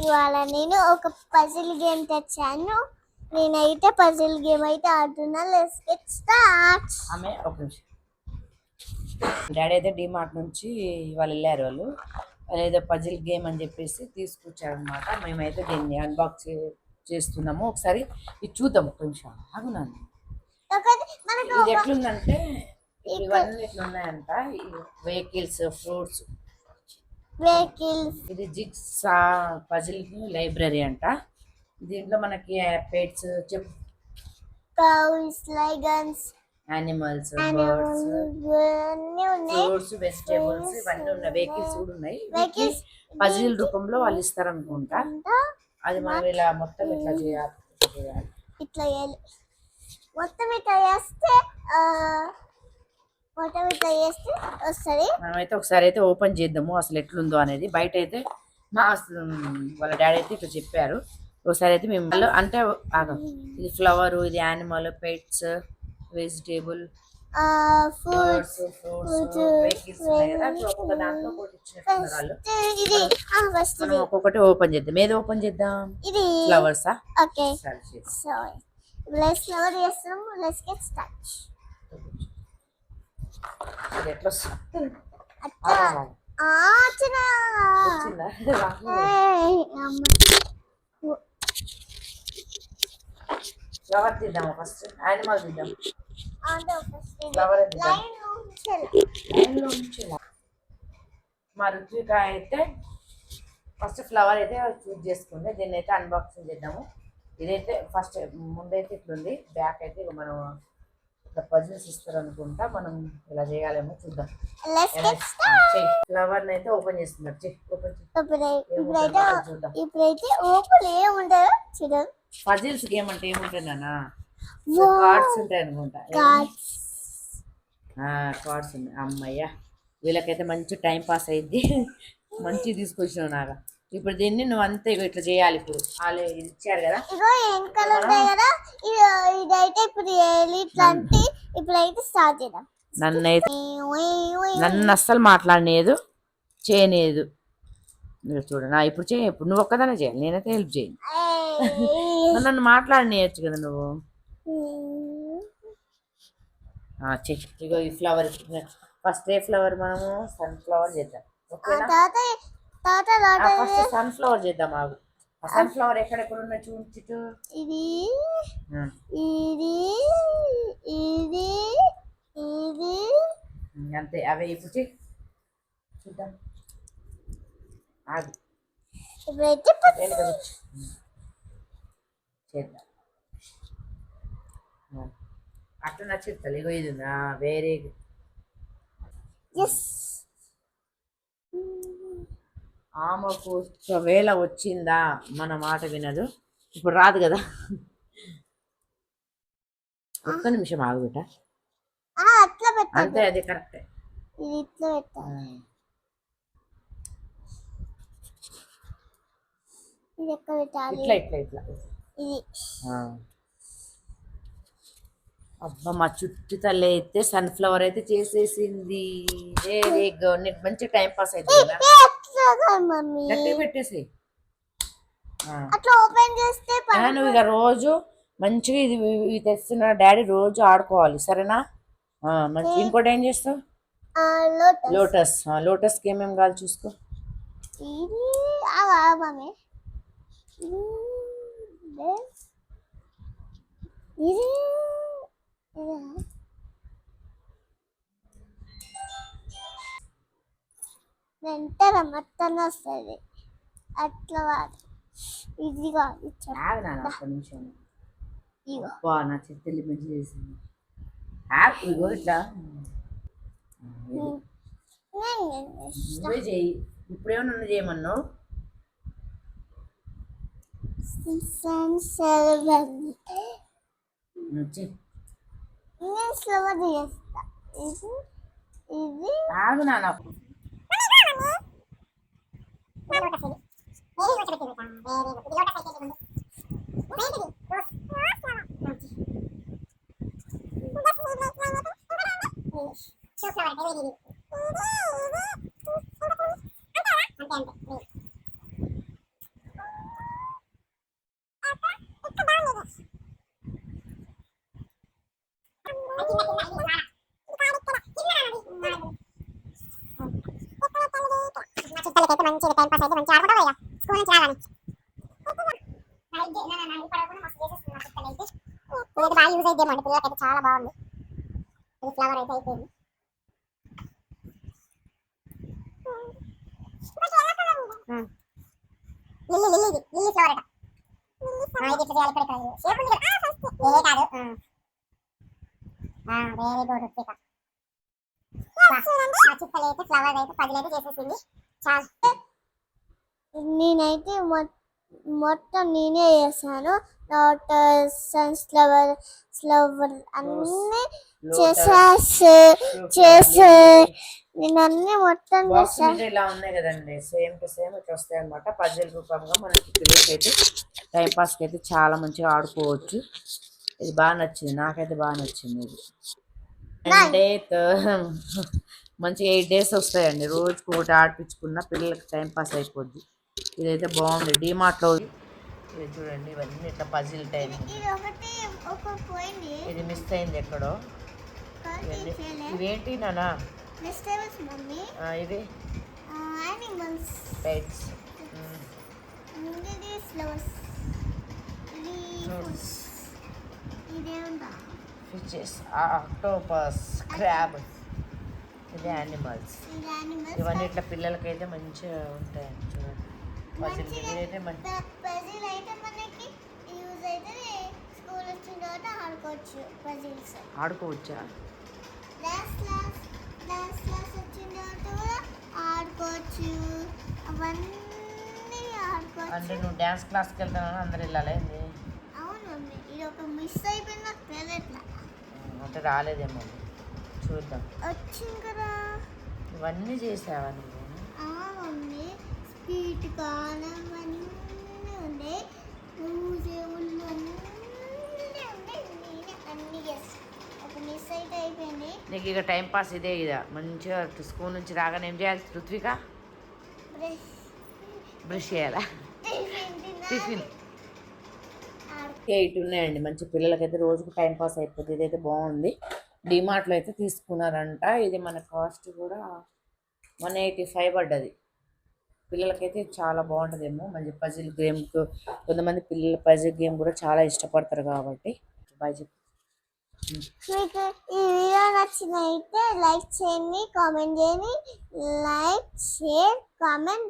ఇవాళ నేను ఒక పజిల్ గేమ్ తెచ్చాను. నేనైతే పజిల్ గేమ్ అయితే ఆడుతున్నా. Let's get start. ఆమె ఒక నిమిషం. డాడీ అయితే డిమార్ట్ నుంచి వాళ్ళు వెళ్ళారు. వాళ్ళు ఏదో పజిల్ గేమ్ అని చెప్పేసి తీసుకొచ్చారనమాట. మేమైతే దీన్ని అన్బాక్స్ చేస్తున్నాము. ఒకసారి ఇది చూద్దాం. ఒక నిమిషం ఆగున్నాను. ఇది ఎట్లుందంటే ఇవన్నీ ఎట్లున్నాయంట, వెహికల్స్, ఫ్రూట్స్, ఇది జిగ్సా పజిల్ లైబ్రరీ అంట. దీంట్లో మనకి pets, cows, lions, animals, birds, fruits, vegetables ఇవన్నీ ఉన్నాయి. వెహికల్స్ కూడా ఉన్నాయి. పజిల్ రూపంలో వాళ్ళు ఇస్తారనుకుంటా. అది మనం ఇలా మొత్తం ఇట్లా చేయాలి. ఇట్లా చేయాలి. మొత్తం ఇట్లా చేస్తే వస్తుంది. మనమైతే ఒకసారి అయితే ఓపెన్ చేద్దాము అసలు ఎట్లుందో అనేది. బయట అయితే మా వాళ్ళ డాడీ అయితే ఇట్లా చెప్పారు. ఒకసారి అయితే మేము అంటే ఇది ఫ్లవర్, ఇది animal, pets, vegetable, fruits, vehicles ఒక్కొక్క దాంట్లో మనం ఒక్కొక్కటి ఓపెన్ చేద్దాం. ఏది ఓపెన్ చేద్దాం? ఇది ఫ్లవర్సా? ఓకే, ఫ్లవర్ చేస్తాం. Let's get start. ఎట్లా ఫ్లవర్ తీద్దాం. ఫస్ట్ యానిమల్ తీద్దాం. ఫ్లవర్ మా రుచిక అయితే ఫస్ట్ ఫ్లవర్ అయితే చూస్ చేసుకుంది. దీన్ని అయితే అన్బాక్సింగ్ చేద్దాము. ఇదైతే ఫస్ట్ ముందైతే ఇట్లుంది. బ్యాక్ అయితే ఇక మనం ఇట్లా పజిల్స్ ఇస్తారు అనుకుంటా. మనం ఇలా చేయాలేమో చూద్దాం. ఫ్లవర్ అయితే ఓపెన్ చేస్తున్నారు. పజిల్స్ గేమ్ అంటే ఏముంటుందన్నా, కార్డ్స్ ఉంటాయి అనుకుంటా. కార్డ్స్ ఉన్నాయి. అమ్మయ్య, వీళ్ళకైతే మంచి టైం పాస్ అయింది. మంచిగా తీసుకొచ్చినావు నాగా. ఇప్పుడు దీన్ని నువ్వు అంతే ఇట్లా చేయాలి. ఇప్పుడు వాళ్ళు ఇచ్చారు కదా, ఇప్పుడైతే స్టార్ట్ చేద్దాం. నన్ను అస్సలు మాట్లాడలేదు, చేయలేదు. చూడ నా ఇప్పుడు చేయ. ఇప్పుడు నువ్వు ఒక్కదానే చేయాలి, నేనైతే హెల్ప్ చేయను. నన్ను మాట్లాడనేయచ్చు కదా నువ్వు. ఇగో ఈ ఫ్లవర్ ఫస్ట్ ఏ ఫ్లవర్ మనము సన్ఫ్లవర్ చేద్దాం. ఫస్ట్ సన్ఫ్లవర్ చేద్దాం. ఆగు, సన్ఫ్లవర్ ఎక్కడెక్కడ ఉన్నా చూడు. ఇది ఇది ఇది ఇది అంతే. అవే ఇప్పుడు చూద్దాం. ఆగు, చేద్దాం. అట్లా నచ్చుతుంది. ఇగో ఇది వేరే. ఆమెకు ఒకవేళ వచ్చిందా మన మాట వినదు. ఇప్పుడు రాదు కదా. ఒక్క నిమిషం ఆగు బిడ్డ. అంతే, అది కరెక్టే. ఇట్లా ఇట్లా ఇట్లా. అబ్బా, మా చుట్టూ తల్లి అయితే సన్ఫ్లవర్ అయితే చేసేసింది. మంచి టైం పాస్ అవుతుంది. పెట్టేసి నువ్వు ఇక రోజు మంచిగా ఇది తెస్తున్నా డాడీ రోజు ఆడుకోవాలి, సరేనా? మంచి. ఇంకోటి ఏం చేస్తావు? లోటస్. లోటస్కి ఏమేమి కావాలి చూసుకో. వెంటనే మొత్తం వస్తుంది. అట్లా ఇది కాదు. ఒక్క నిమిషం. నా చెత్తలి మంచి చేసింది. ఇట్లా నువ్వే చేయి. ఇప్పుడేమన్నా చేయమన్నావు? ఆగు నాన్న. చుట్టాలకైతే మంచిగా టైం పాస్ అయితే మంచిగా ఆడుకుంటావు ఇక స్కూల్ నుంచి రాగానే. ఇదైతే బాగా యూజ్ అయితే అండి పిల్లలకైతే చాలా బాగుంది. ఇది ఫ్లవర్ అయితే అయిపోయింది. లిల్లీ లిల్లీ ఇది లిల్లీ ఫ్లవర్ అట. ఇది ఇట్లా చేయాలి ఇక్కడ షేప్ ఉంది కదా ఏ కాదు. Very good Ruthvika. మా చుక్కలు అయితే ఫ్లవర్ అయితే 10 అయితే చేసేసింది. చాలా నేనైతే మొత్తం నేనే చేశాను. లోటస్ సన్ఫ్లవర్ ఫ్లవర్ అన్నీ చేసే నేను అన్ని మొత్తం బాక్స్ మీద ఇలా ఉన్నాయి కదండి, సేమ్ టు సేమ్ ఇట్లా వస్తాయి అనమాట. పజిల్ రూపంగా మనకి పిల్లలకి అయితే టైం పాస్కి అయితే చాలా మంచిగా ఆడుకోవచ్చు. ఇది బాగా నచ్చింది, నాకైతే బాగా నచ్చింది. ఇది అంటే మంచిగా 8 days వస్తాయండి. రోజుకు ఒకటి ఆడిపించుకున్న పిల్లలకి టైం పాస్ అయిపోద్ది. ఇదైతే బాగుంది. డిమార్ట్లో ఇది చూడండి, ఇవన్నీ ఇట్లా పజిల్ టైం. ఇది మిస్ అయింది ఎక్కడో. ఇవేంటి నానా ఇది పెట్స్, ఫిషెస్, ఆక్టోపస్, క్రాబ్, ఇది యానిమల్స్. ఇవన్నీ ఇట్లా పిల్లలకైతే మంచిగా ఉంటాయండి. చూడండి పజిల్ ఇదైతే పజిల్ అయితే మనకి యూజ్ అయితే స్కూల్ వచ్చిన తర్వాత ఆడుకోవచ్చు. పజిల్స్ ఆడుకోవచ్చా? డాన్స్ క్లాస్ వచ్చిన తర్వాత కూడా ఆడుకోవచ్చు. అవన్నీ ఆడుకోవచ్చు. అంటే నువ్వు డ్యాన్స్ క్లాస్కి వెళ్తానని అందరు వెళ్ళాలి. అవును మమ్మీ, ఇది ఒక మిస్ అయిపోయింది నాకు తెలియట్లా. అంటే రాలేదేమో, చూద్దాం. వచ్చింది కదా. ఇవన్నీ చేసావా నువ్వు? మమ్మీ స్పీడ్ కాలం అన్నీ ఉండే, ఊళ్ళు అన్నీ ఉండే, నేనే అన్నీ చేస్తాను. ఒక మిస్ అయితే అయిపోయింది. నీకు ఇక టైం పాస్ ఇదే. ఇదా మంచిగా స్కూల్ నుంచి రాగానే ఏం చేయాలి రుత్విక? బ్రష్ చేయాలా? టిఫిన్ 8 ఉన్నాయండి. మంచి పిల్లలకైతే రోజుకు టైం పాస్ అయిపోతుంది. ఇదైతే బాగుంది. డిమార్ట్లో అయితే తీసుకున్నారంట. ఇది మన కాస్ట్ కూడా 185 పడ్డది. పిల్లలకైతే చాలా బాగుంటుందేమో. మంచి పజిల్ గేమ్, కొంతమంది పిల్లలు పజిల్ గేమ్ కూడా చాలా ఇష్టపడతారు కాబట్టి. బాయ్ చెప్పు. మీకు ఈ వీడియో నచ్చినైతే లైక్ చేయండి, కామెంట్ చేయండి. Like share comment